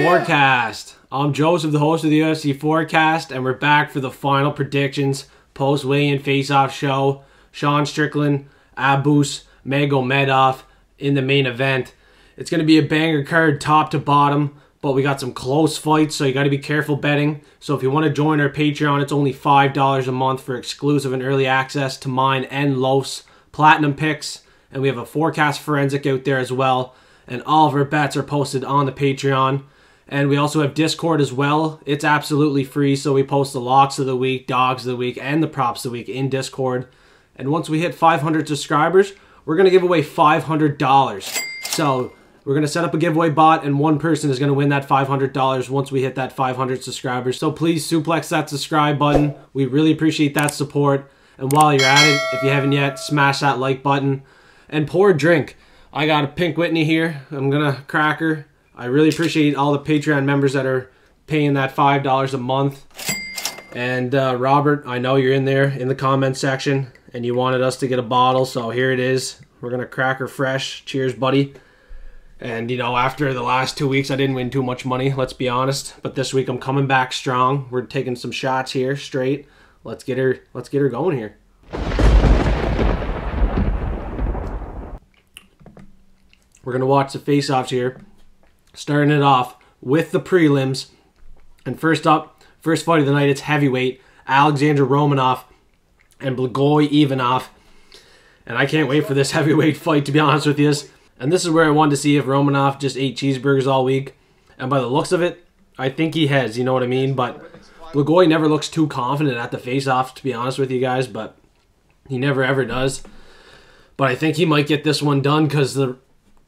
Forecast. I'm Joseph, the host of the UFC Forecast, and we're back for the final predictions post-weigh-in face-off show. Sean Strickland, Abus, Magomedov in the main event. It's going to be a banger card top to bottom, but we got some close fights, so you got to be careful betting. So if you want to join our Patreon, it's only $5 a month for exclusive and early access to mine and Lof's Platinum picks. And we have a forecast forensic out there as well. And all of our bets are posted on the Patreon. And we also have Discord as well. It's absolutely free, so we post the locks of the week, dogs of the week, and the props of the week in Discord. And once we hit 500 subscribers, we're going to give away $500. So we're going to set up a giveaway bot, and one person is going to win that $500 once we hit that 500 subscribers. So please suplex that subscribe button. We really appreciate that support. And while you're at it, if you haven't yet, smash that like button and pour a drink. I got a Pink Whitney here. I'm going to crack her. I really appreciate all the Patreon members that are paying that $5 a month. And Robert, I know you're in there in the comment section, and you wanted us to get a bottle, so here it is. We're going to crack her fresh. Cheers, buddy. And, you know, after the last 2 weeks, I didn't win too much money, let's be honest. But this week, I'm coming back strong. We're taking some shots here, straight. Let's get her going here. We're going to watch the face-offs here. Starting it off with the prelims. And first up, first fight of the night, it's heavyweight. Alexandr Romanov and Blagoy Ivanov. And I can't wait for this heavyweight fight, to be honest with you. And this is where I wanted to see if Romanov just ate cheeseburgers all week. And by the looks of it, I think he has, you know what I mean? But Blagoy never looks too confident at the face-off, to be honest with you guys. But he never ever does. But I think he might get this one done because the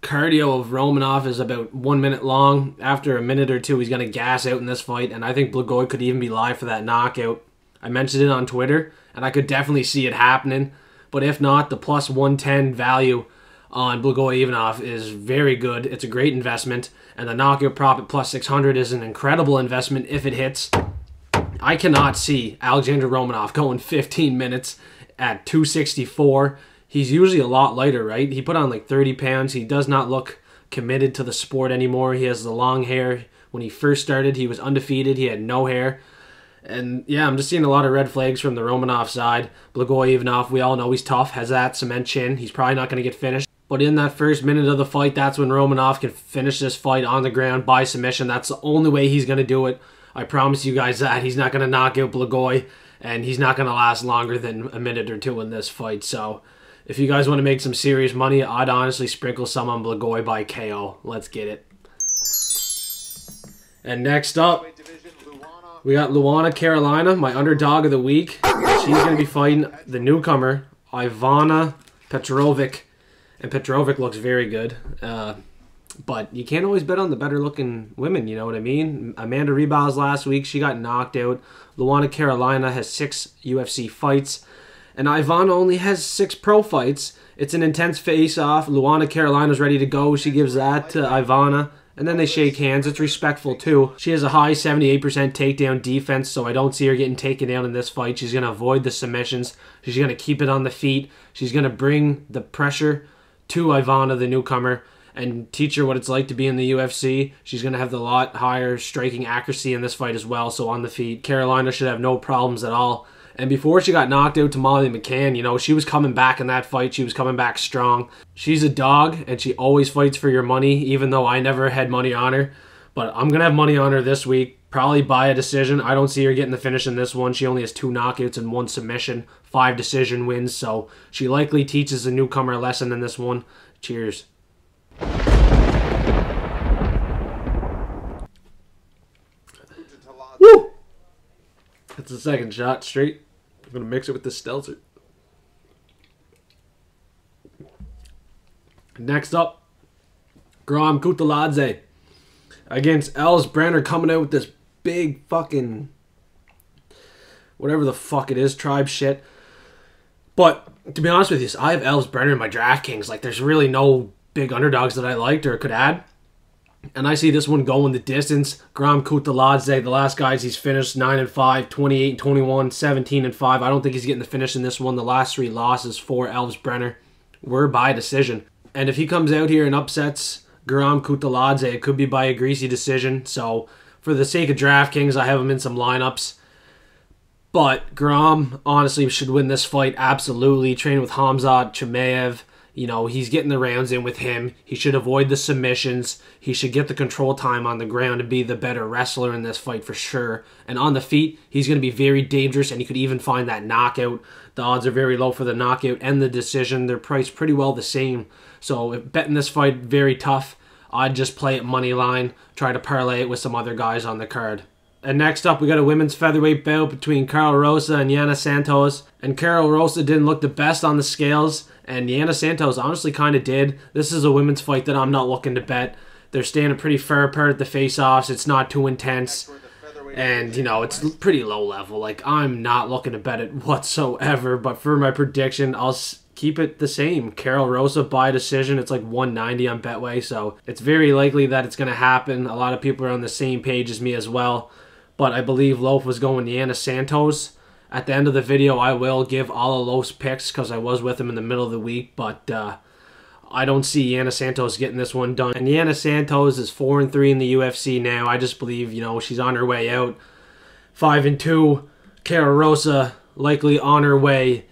cardio of Romanov is about 1 minute long. After a minute or two, he's going to gas out in this fight, and I think Blagoy could even be live for that knockout. I mentioned it on Twitter, and I could definitely see it happening. But if not, the plus 110 value on Blagoy Ivanov is very good. It's a great investment, and the knockout prop at plus 600 is an incredible investment if it hits. I cannot see Alexandr Romanov going 15 minutes at 264. He's usually a lot lighter, right? He put on like 30 pounds. He does not look committed to the sport anymore. He has the long hair. When he first started, he was undefeated. He had no hair. And yeah, I'm just seeing a lot of red flags from the Romanov side. Blagoy Ivanov, we all know he's tough, has that cement chin. He's probably not going to get finished. But in that first minute of the fight, that's when Romanov can finish this fight on the ground by submission. That's the only way he's going to do it. I promise you guys that. He's not going to knock out Blagoy, and he's not going to last longer than a minute or two in this fight. So if you guys want to make some serious money, I'd honestly sprinkle some on Blagoy by KO. Let's get it. And next up, we got Luana, Carolina, my underdog of the week. She's going to be fighting the newcomer, Ivana Petrovic. And Petrovic looks very good. But you can't always bet on the better-looking women, you know what I mean? Amanda Ribas last week, she got knocked out. Luana, Carolina has 6 UFC fights. And Ivana only has 6 pro fights. It's an intense face-off. Luana, Carolina's ready to go. She gives that to Ivana. And then they shake hands. It's respectful, too. She has a high 78% takedown defense, so I don't see her getting taken down in this fight. She's going to avoid the submissions. She's going to keep it on the feet. She's going to bring the pressure to Ivana, the newcomer, and teach her what it's like to be in the UFC. She's going to have the lot higher striking accuracy in this fight as well, so on the feet. Carolina should have no problems at all. And before she got knocked out to Molly McCann, you know, she was coming back in that fight. She was coming back strong. She's a dog, and she always fights for your money, even though I never had money on her. But I'm going to have money on her this week, probably by a decision. I don't see her getting the finish in this one. She only has 2 knockouts and 1 submission, 5 decision wins, so she likely teaches the newcomer a lesson in this one. Cheers. Woo! That's the second shot straight. I'm going to mix it with the Stelzer. Next up, Guram Kutateladze against Elves. Brener coming out with this big fucking whatever the fuck it is, tribe shit. But to be honest with you, I have Elves Brener in my DraftKings. Like, there's really no big underdogs that I liked or could add. And I see this one going the distance. Guram Kutateladze, the last guys he's finished 9-5, 28-21, 17-5. I don't think he's getting the finish in this one. The last 3 losses for Elves Brener were by decision. And if he comes out here and upsets Guram Kutateladze. It could be by a greasy decision. So for the sake of DraftKings, I have him in some lineups. But Guram honestly should win this fight absolutely. Training with Khamzat Chimaev. You know, he's getting the rounds in with him. He should avoid the submissions. He should get the control time on the ground and be the better wrestler in this fight for sure. And on the feet, he's going to be very dangerous, and he could even find that knockout. The odds are very low for the knockout and the decision. They're priced pretty well the same. So betting this fight, very tough. I'd just play it money line, try to parlay it with some other guys on the card. And next up, we got a women's featherweight bout between Karol Rosa and Yana Santos. And Karol Rosa didn't look the best on the scales, and Yana Santos honestly kind of did. This is a women's fight that I'm not looking to bet. They're standing pretty far apart at the face-offs. It's not too intense. And, you know, it's pretty low level. Like, I'm not looking to bet it whatsoever. But for my prediction, I'll keep it the same. Karol Rosa by decision. It's like 190 on Betway. So it's very likely that it's going to happen. A lot of people are on the same page as me as well. But I believe Loaf was going Yana Santos. At the end of the video, I will give all of Loaf's picks because I was with him in the middle of the week. But I don't see Yana Santos getting this one done. And Yana Santos is 4-3 in the UFC now. I just believe, you know, she's on her way out. 5-2. Karol Rosa likely on her way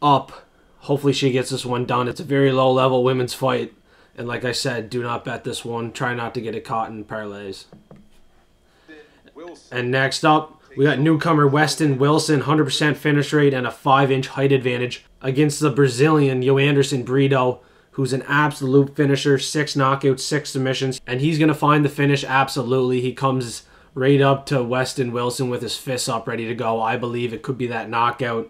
up. Hopefully she gets this one done. It's a very low-level women's fight. And like I said, do not bet this one. Try not to get it caught in parlays. And next up, we got newcomer Westin Wilson, 100% finish rate and a 5-inch height advantage against the Brazilian Joanderson Brito, who's an absolute finisher, 6 knockouts, 6 submissions, and he's going to find the finish absolutely. He comes right up to Westin Wilson with his fists up ready to go. I believe it could be that knockout.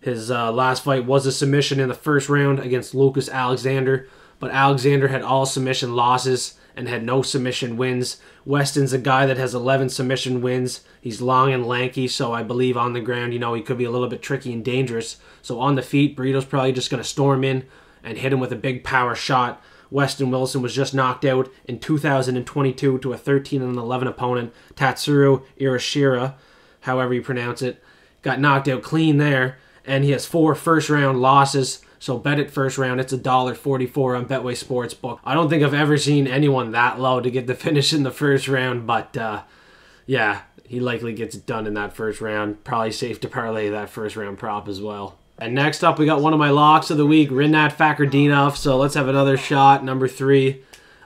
His last fight was a submission in the first round against Alexandr, but Alexandr had all submission losses and had no submission wins. Weston's a guy that has 11 submission wins. He's long and lanky, so I believe on the ground, you know, he could be a little bit tricky and dangerous. So on the feet, Brito's probably just going to storm in and hit him with a big power shot. Westin Wilson was just knocked out in 2022 to a 13-11 opponent, Tatsuro Irashira, however you pronounce it. Got knocked out clean there, and he has 4 first-round losses. So bet it first round. It's $1.44 on Betway Sportsbook. I don't think I've ever seen anyone that low to get the finish in the first round, but yeah, he likely gets it done in that first round. Probably safe to parlay that first round prop as well. And next up, we got one of my locks of the week, Rinat Fakhretdinov. So let's have another shot, number 3,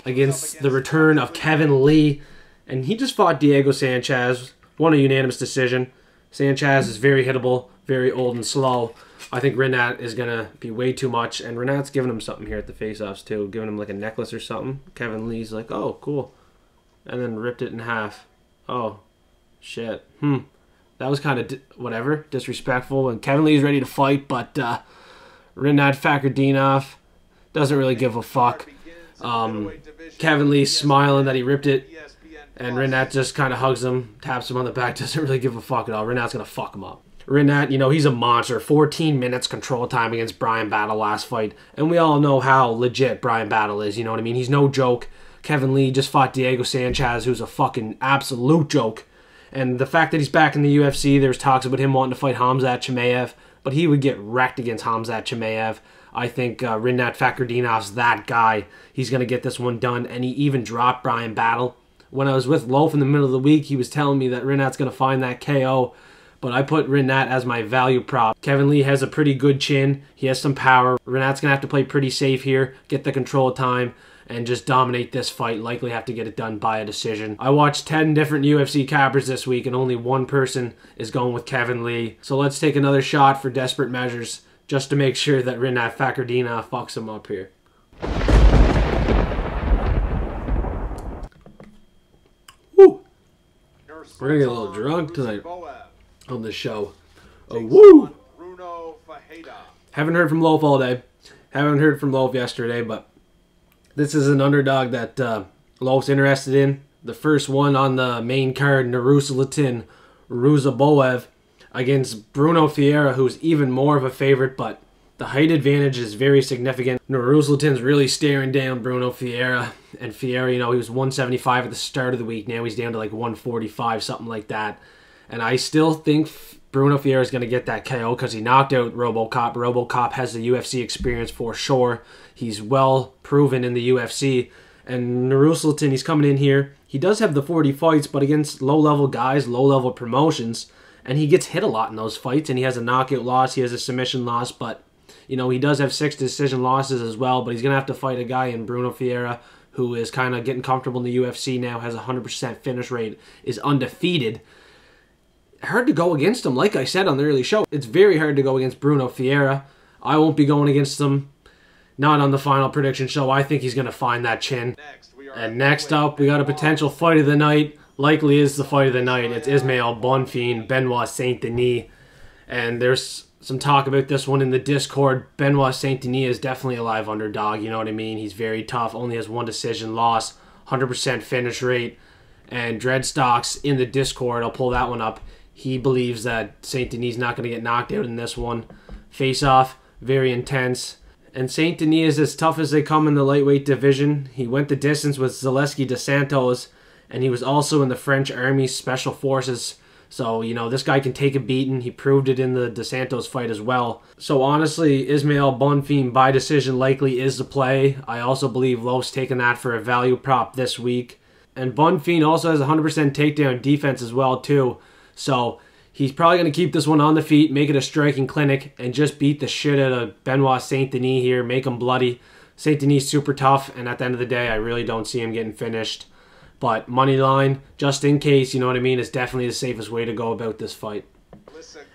against the return of Kevin Lee. And he just fought Diego Sanchez, won a unanimous decision. Sanchez is very hittable, very old and slow. I think Rinat is going to be way too much, and Rinat's giving him something here at the face-offs too, giving him like a necklace or something. Kevin Lee's like, oh, cool. And then ripped it in half. Oh, shit. That was kind of, whatever, disrespectful. And Kevin Lee's ready to fight, but Rinat Fakhretdinov doesn't really give a fuck. Kevin Lee's smiling that he ripped it, and Rinat just kind of hugs him, taps him on the back, doesn't really give a fuck at all. Rinat's going to fuck him up. Rinat, you know, he's a monster. 14 minutes control time against Bryan Battle last fight. And we all know how legit Bryan Battle is, you know what I mean? He's no joke. Kevin Lee just fought Diego Sanchez, who's a fucking absolute joke. And the fact that he's back in the UFC, there's talks about him wanting to fight Khamzat Chimaev, but he would get wrecked against Khamzat Chimaev. I think Rinat Fakhretdinov's that guy. He's going to get this one done, and he even dropped Bryan Battle. When I was with Loaf in the middle of the week, he was telling me that Rinat's going to find that KO. But I put Rinat as my value prop. Kevin Lee has a pretty good chin. He has some power. Rinat's going to have to play pretty safe here, get the control time, and just dominate this fight. Likely have to get it done by a decision. I watched 10 different UFC cappers this week, and only one person is going with Kevin Lee. So let's take another shot for desperate measures, just to make sure that Rinat Fakhretdinov fucks him up here. Woo! We're going to get a little drunk tonight on the show. Oh, woo! Haven't heard from Loaf all day. Haven't heard from Loaf yesterday, but this is an underdog that Loaf's interested in. The first one on the main card, Nursulton Ruziboev against Bruno Ferreira, who's even more of a favorite, but the height advantage is very significant. Nursulton's really staring down Bruno Ferreira, and Ferreira, you know, he was 175 at the start of the week. Now he's down to like 145, something like that. And I still think Bruno Ferreira is going to get that KO because he knocked out RoboCop. RoboCop has the UFC experience for sure. He's well proven in the UFC. And Nursulton, he's coming in here. He does have the 40 fights, but against low-level guys, low-level promotions, and he gets hit a lot in those fights, and he has a knockout loss, he has a submission loss, but, you know, he does have 6 decision losses as well, but he's going to have to fight a guy in Bruno Ferreira, who is kind of getting comfortable in the UFC now, has a 100% finish rate, is undefeated. Hard to go against him, like I said on the early show. It's very hard to go against Bruno Ferreira. I won't be going against him, not on the final prediction show. I think he's going to find that chin. And next up, we got a potential fight of the night. Likely is the fight of the night. It's Ismael Bonfim, Benoit Saint-Denis. And there's some talk about this one in the Discord. Benoit Saint-Denis is definitely a live underdog, you know what I mean? He's very tough, only has 1 decision loss, 100% finish rate. And Dreadstocks in the Discord, I'll pull that one up. He believes that Saint-Denis is not going to get knocked out in this one. Face-off, very intense. And Saint-Denis is as tough as they come in the lightweight division. He went the distance with Zaleski de Santos, and he was also in the French Army Special Forces. So, you know, this guy can take a beating. He proved it in the de Santos fight as well. So, honestly, Ismael Bonfim by decision likely is the play. I also believe Lowe's taking that for a value prop this week. And Bonfim also has 100% takedown defense as well, too. So, he's probably going to keep this one on the feet, make it a striking clinic, and just beat the shit out of Benoit Saint-Denis here, make him bloody. Saint-Denis super tough, and at the end of the day, I really don't see him getting finished. But money line, just in case, you know what I mean, is definitely the safest way to go about this fight.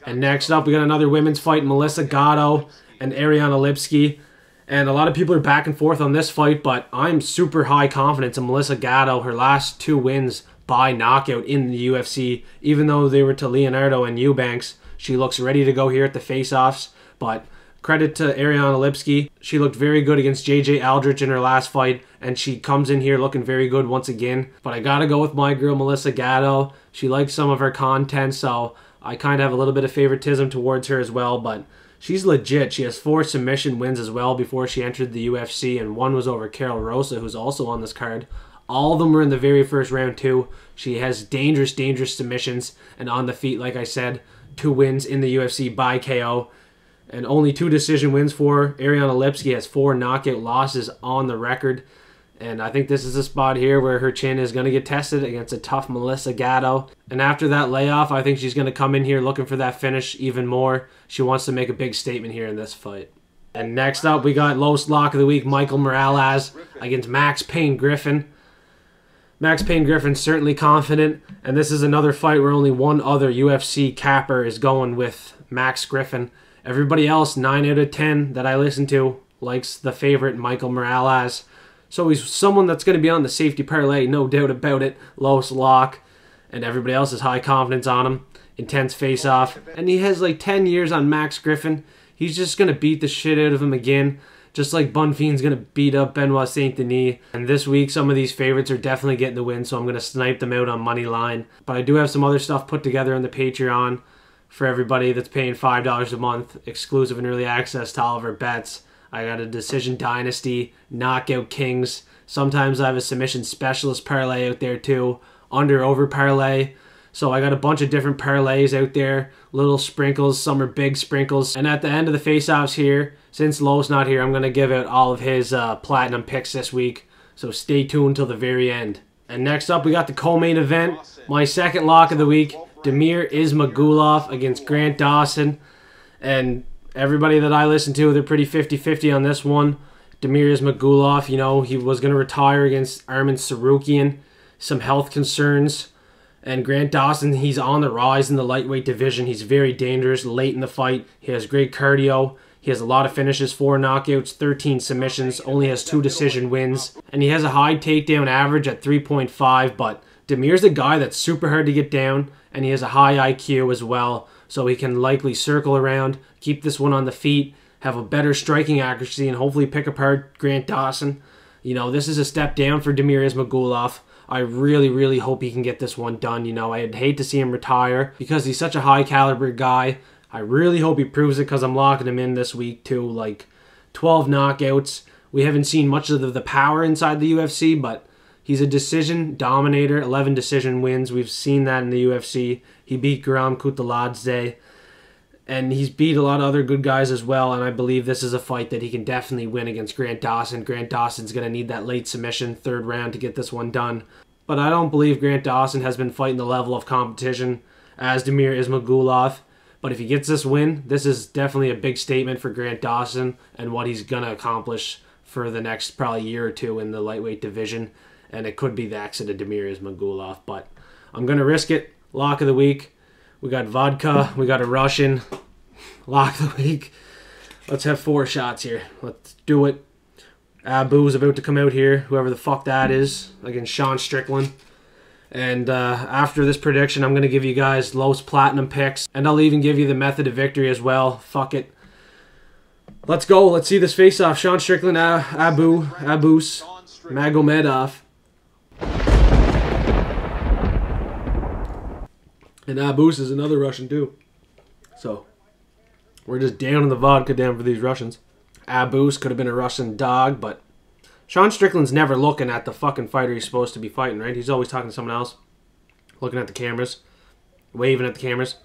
And next up, we got another women's fight, Melissa Gatto and Ariane Lipski. And a lot of people are back and forth on this fight, but I'm super high confidence in Melissa Gatto. Her last 2 wins by knockout in the UFC, even though they were to Leonardo and Eubanks. She looks ready to go here at the face-offs, but credit to Ariane Lipski. She looked very good against JJ Aldrich in her last fight, and she comes in here looking very good once again. But I gotta go with my girl Melissa Gatto. She likes some of her content, so I kind of have a little bit of favoritism towards her as well, but she's legit. She has 4 submission wins as well before she entered the UFC, and 1 was over Karol Rosa, who's also on this card. All of them were in the very first round too. She has dangerous, dangerous submissions, and on the feet, like I said, 2 wins in the UFC by KO, and only 2 decision wins for her. Ariane Lipski has 4 knockout losses on the record, and I think this is a spot here where her chin is going to get tested against a tough Melissa Gatto. And after that layoff, I think she's going to come in here looking for that finish even more. She wants to make a big statement here in this fight. And next up, we got lowest lock of the week, Michael Morales against Max Payne Griffin. Max Payne Griffin's certainly confident, and this is another fight where only one other UFC capper is going with Max Griffin. Everybody else, 9 out of 10 that I listen to, likes the favorite, Michael Morales. So he's someone that's going to be on the safety parlay, no doubt about it. Lowest lock, and everybody else has high confidence on him. Intense face-off, and he has like 10 years on Max Griffin. He's just going to beat the shit out of him again. Just like Bonfim's going to beat up Benoit Saint-Denis. And this week, some of these favorites are definitely getting the win, so I'm going to snipe them out on money line. But I do have some other stuff put together on the Patreon for everybody that's paying $5 a month, exclusive and early access to all of our bets. I got a Decision Dynasty, Knockout Kings. Sometimes I have a Submission Specialist parlay out there too, Under-Over parlay. So I got a bunch of different parlays out there, little sprinkles, some are big sprinkles. And at the end of the face-offs here, since Lowe's not here, I'm going to give out all of his platinum picks this week. So stay tuned till the very end. And next up, we got the co-main event. My second lock of the week, Damir Ismagulov against Grant Dawson. And everybody that I listen to, they're pretty 50-50 on this one. Damir Ismagulov, you know, he was going to retire against Arman Sarukian. Some health concerns. And Grant Dawson, he's on the rise in the lightweight division. He's very dangerous late in the fight. He has great cardio. He has a lot of finishes, 4 knockouts, 13 submissions, only has 2 decision wins. And he has a high takedown average at 3.5, but Damir's a guy that's super hard to get down, and he has a high IQ as well, so he can likely circle around, keep this one on the feet, have a better striking accuracy, and hopefully pick apart Grant Dawson. You know, this is a step down for Damir Ismagulov. I really, really hope he can get this one done. You know, I'd hate to see him retire because he's such a high caliber guy. I really hope he proves it because I'm locking him in this week too. Like 12 knockouts. We haven't seen much of the power inside the UFC, but he's a decision dominator. 11 decision wins. We've seen that in the UFC. He beat Guram Kutateladze. And he's beat a lot of other good guys as well, and I believe this is a fight that he can definitely win against Grant Dawson. Grant Dawson's going to need that late submission, 3rd round, to get this one done. But I don't believe Grant Dawson has been fighting the level of competition as Damir Ismagulov. But if he gets this win, this is definitely a big statement for Grant Dawson and what he's going to accomplish for the next probably year or two in the lightweight division. And it could be the exit of Damir Ismagulov. But I'm going to risk it. Lock of the week. We got vodka. We got a Russian. Lock of the week. Let's have 4 shots here. Let's do it. Abu's about to come out here, whoever the fuck that is, against Sean Strickland. And after this prediction, I'm going to give you guys Los Platinum picks. And I'll even give you the method of victory as well. Fuck it. Let's go. Let's see this face-off. Sean Strickland, Abus, Magomedov. And Abus is another Russian too. So, we're just down in the vodka down for these Russians. Abus could have been a Russian dog, but Sean Strickland's never looking at the fucking fighter he's supposed to be fighting, right? He's always talking to someone else. Looking at the cameras. Waving at the cameras.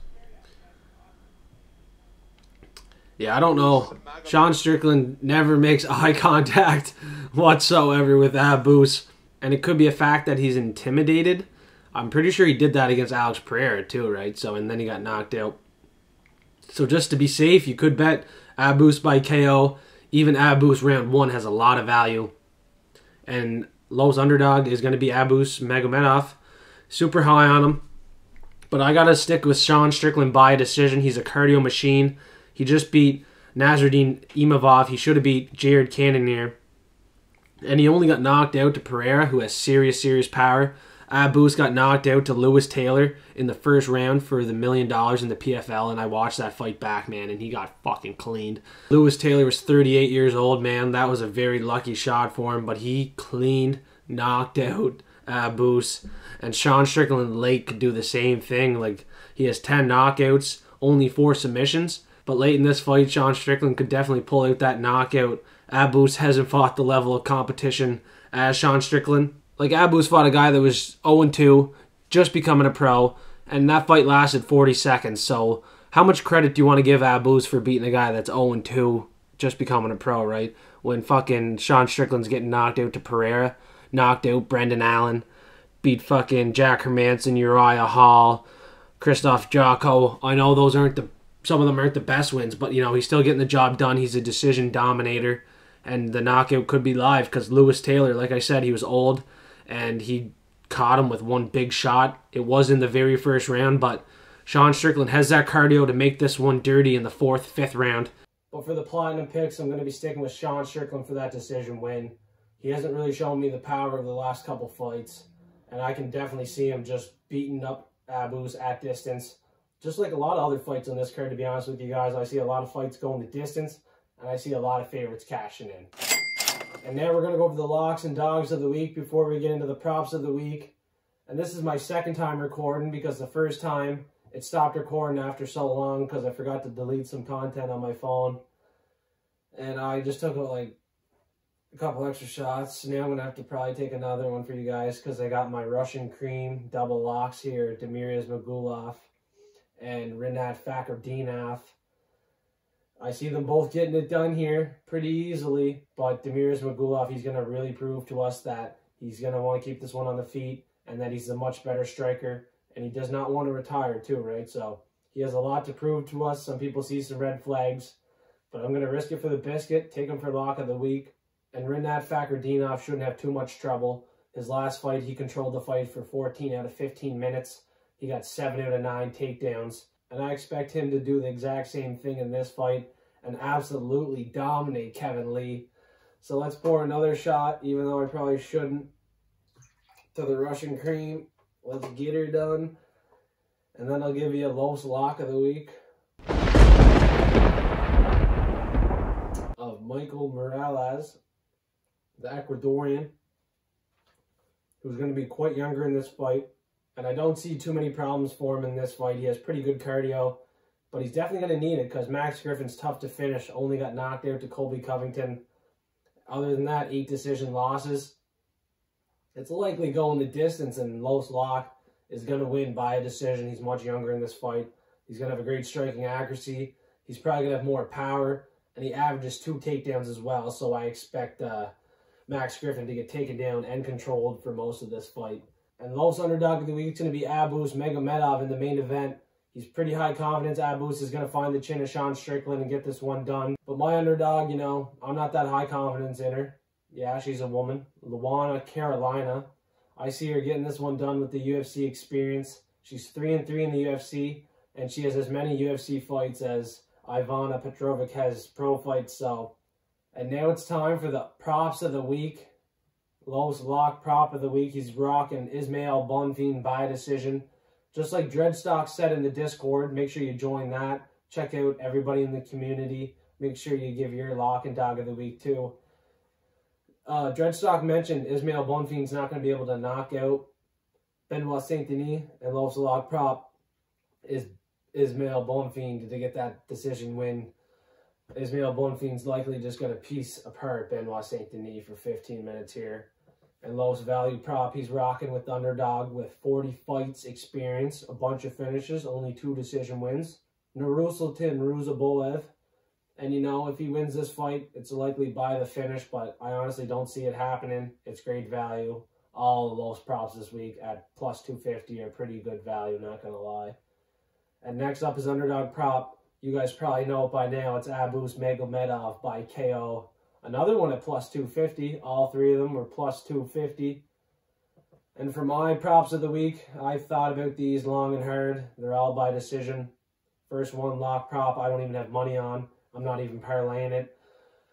Yeah, I don't know. Sean Strickland never makes eye contact whatsoever with Abus. And it could be a fact that he's intimidated. I'm pretty sure he did that against Alex Ferreira too, right? So, and then he got knocked out. So just to be safe, you could bet Abus by KO. Even Abus round 1 has a lot of value. And Lowe's underdog is going to be Abus Magomedov. Super high on him. But I got to stick with Sean Strickland by decision. He's a cardio machine. He just beat Nasruddin Imavov. He should have beat Jared Cannonier. And he only got knocked out to Ferreira, who has serious, serious power. Abus got knocked out to Lewis Taylor in the 1st round for the $1 million in the PFL, and I watched that fight back, man, and he got fucking cleaned. Lewis Taylor was 38 years old, man. That was a very lucky shot for him, but he cleaned, knocked out Abus. And Sean Strickland late could do the same thing. Like, he has 10 knockouts, only 4 submissions. But late in this fight, Sean Strickland could definitely pull out that knockout. Abus hasn't fought the level of competition as Sean Strickland. Like, Abus fought a guy that was 0-2, just becoming a pro, and that fight lasted 40 seconds. So, how much credit do you want to give Abus for beating a guy that's 0-2, just becoming a pro, right? When fucking Sean Strickland's getting knocked out to Pereira, knocked out Brendan Allen, beat fucking Jack Hermanson, Uriah Hall, Christoph Jocko. I know those aren't some of them aren't the best wins, but, you know, he's still getting the job done. He's a decision dominator, and the knockout could be live because Lewis Taylor, like I said, he was old. And he caught him with one big shot. It was in the very 1st round, but Sean Strickland has that cardio to make this one dirty in the 4th, 5th round. But for the Platinum picks, I'm going to be sticking with Sean Strickland for that decision win. He hasn't really shown me the power of the last couple fights, and I can definitely see him just beating up Abus at distance. Just like a lot of other fights on this card, to be honest with you guys. I see a lot of fights going the distance, and I see a lot of favorites cashing in. And now we're going to go over the locks and dogs of the week before we get into the props of the week. And this is my 2nd time recording because the 1st time it stopped recording after so long because I forgot to delete some content on my phone. And I just took like a couple extra shots. Now I'm going to have to probably take another one for you guys because I got my Russian cream double locks here. Damir Ismagulov and Rinat Fakhretdinov. I see them both getting it done here pretty easily, but Damir Ismagulov, he's going to really prove to us that he's going to want to keep this one on the feet and that he's a much better striker, and he does not want to retire too, right? So he has a lot to prove to us. Some people see some red flags, but I'm going to risk it for the biscuit, take him for lock of the week, and Rinat Fakhretdinov shouldn't have too much trouble. His last fight, he controlled the fight for 14 out of 15 minutes. He got 7 out of 9 takedowns. And I expect him to do the exact same thing in this fight and absolutely dominate Kevin Lee. So let's pour another shot, even though I probably shouldn't, to the Russian cream. Let's get her done. And then I'll give you a Los Lock of the week of Michael Morales, the Ecuadorian, who's going to be quite younger in this fight. And I don't see too many problems for him in this fight. He has pretty good cardio, but he's definitely going to need it because Max Griffin's tough to finish. Only got knocked out to Colby Covington. Other than that, 8 decision losses. It's likely going the distance, and Los Lock is going to win by a decision. He's much younger in this fight. He's going to have a great striking accuracy. He's probably going to have more power, and he averages 2 takedowns as well, so I expect Max Griffin to get taken down and controlled for most of this fight. And the lowest underdog of the week is going to be Abus Magomedov in the main event. He's pretty high confidence. Abus is going to find the chin of Sean Strickland and get this one done. But my underdog, you know, I'm not that high confidence in her. Yeah, she's a woman. Luana Carolina. I see her getting this one done with the UFC experience. She's 3-3 in the UFC, and she has as many UFC fights as Ivana Petrovic has pro fights. So, and now it's time for the props of the week. Lowest lock prop of the week. He's rocking Ismael Bonfim by decision. Just like Dreadstock said in the Discord, make sure you join that. Check out everybody in the community. Make sure you give your lock and dog of the week too. Dreadstock mentioned Ismael Bonfim's not going to be able to knock out Benoit Denis, and lowest lock prop is Ismael Bonfim to get that decision win. Ismael Bonfim's likely just going to piece apart Benoit Denis for 15 minutes here. And lowest value prop, he's rocking with the underdog with 40 fights experience, a bunch of finishes, only 2 decision wins. Nursulton Ruziboev. And you know, if he wins this fight, it's likely by the finish, but I honestly don't see it happening. It's great value. All the lowest props this week at plus 250 are pretty good value, not going to lie. And next up is underdog prop. You guys probably know it by now. It's Abus Magomedov by KO. Another one at plus 250. All 3 of them were plus 250. And for my props of the week, I've thought about these long and hard. They're all by decision. First one, lock prop, I don't even have money on. I'm not even parlaying it.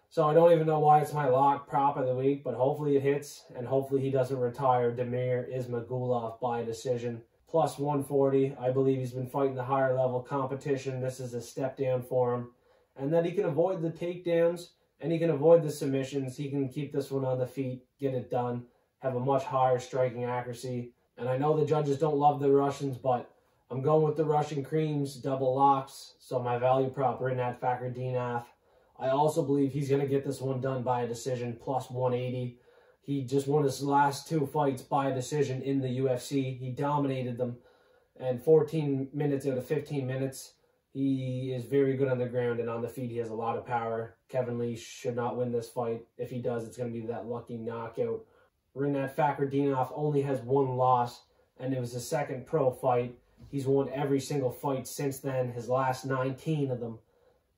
So I don't even know why it's my lock prop of the week, but hopefully it hits, and hopefully he doesn't retire. Damir Ismagulov by decision. Plus 140. I believe he's been fighting the higher level competition. This is a step down for him. And that he can avoid the takedowns, and he can avoid the submissions. He can keep this one on the feet, get it done, have a much higher striking accuracy. And I know the judges don't love the Russians, but I'm going with the Russian creams, double locks. So my value prop, Rinat Fakhretdinov. I also believe he's going to get this one done by a decision, plus 180. He just won his last 2 fights by a decision in the UFC. He dominated them. And 14 minutes out of 15 minutes, he is very good on the ground, and on the feet he has a lot of power. Kevin Lee should not win this fight. If he does, it's going to be that lucky knockout. Rinat Fakhretdinov only has 1 loss, and it was his second pro fight. He's won every single fight since then, his last 19 of them.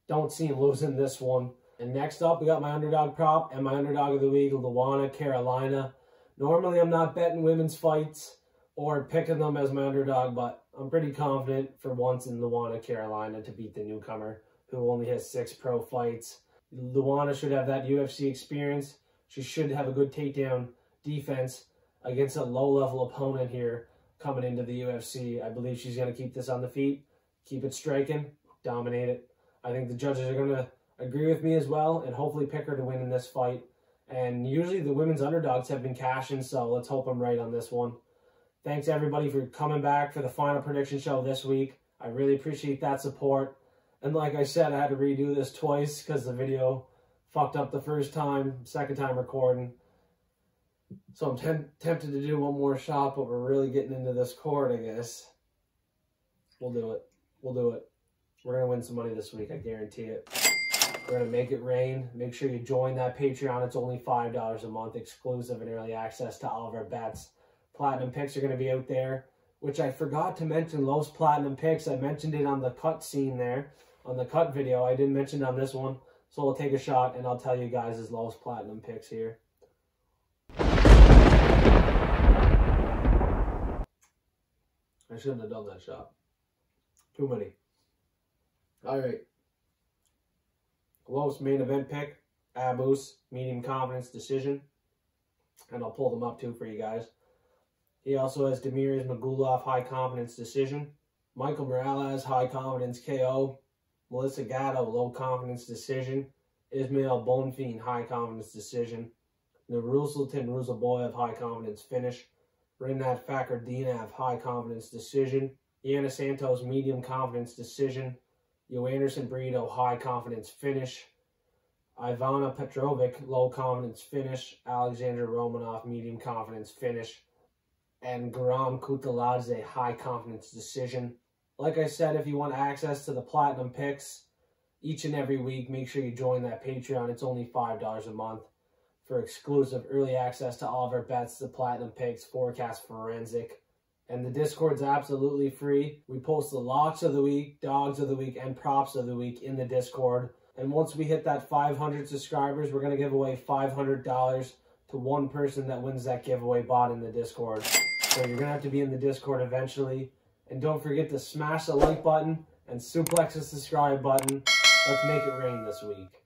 Don't see him losing this one. And next up, we got my underdog prop and my underdog of the week, Luana Carolina. Normally, I'm not betting women's fights or picking them as my underdog, but I'm pretty confident for once in Luana Carolina to beat the newcomer, who only has 6 pro fights. Luana should have that UFC experience. She should have a good takedown defense against a low-level opponent here coming into the UFC. I believe she's going to keep this on the feet, keep it striking, dominate it. I think the judges are going to agree with me as well, and hopefully pick her to win in this fight. And usually the women's underdogs have been cashing, so let's hope I'm right on this one. Thanks everybody for coming back for the final prediction show this week. I really appreciate that support. And like I said, I had to redo this twice because the video fucked up the first time, second time recording. So I'm tempted to do one more shot, but we're really getting into this cord, I guess. We'll do it. We'll do it. We're going to win some money this week, I guarantee it. We're going to make it rain. Make sure you join that Patreon. It's only $5 a month, exclusive and early access to all of our bets. Platinum picks are going to be out there, which I forgot to mention. Lowe's Platinum picks. I mentioned it on the cut scene there, on the cut video. I didn't mention it on this one. So we'll take a shot, and I'll tell you guys his Lowe's Platinum picks here. I shouldn't have done that shot. Too many. All right. Lowest main event pick, Abus, medium confidence decision. And I'll pull them up too for you guys. He also has Damir Ismagulov, high confidence decision. Michael Morales, high confidence KO. Melissa Gatto, low confidence decision. Ismael Bonfim, high confidence decision. Nursulton Ruziboev, high confidence finish. Rinat Fakhretdinov, high confidence decision. Yana Santos, medium confidence decision. Joanderson Brito, high confidence finish. Ivana Petrovic, low confidence finish. Alexandr Romanov, medium confidence finish. And Guram Kutateladze, high confidence decision. Like I said, if you want access to the Platinum Picks each and every week, make sure you join that Patreon. It's only $5 a month for exclusive early access to all of our bets, the Platinum Picks, Forecast Forensic. And the Discord's absolutely free. We post the locks of the week, dogs of the week, and props of the week in the Discord. And once we hit that 500 subscribers, we're going to give away $500 to one person that wins that giveaway bot in the Discord. So you're going to have to be in the Discord eventually. And don't forget to smash the like button and suplex the subscribe button. Let's make it rain this week.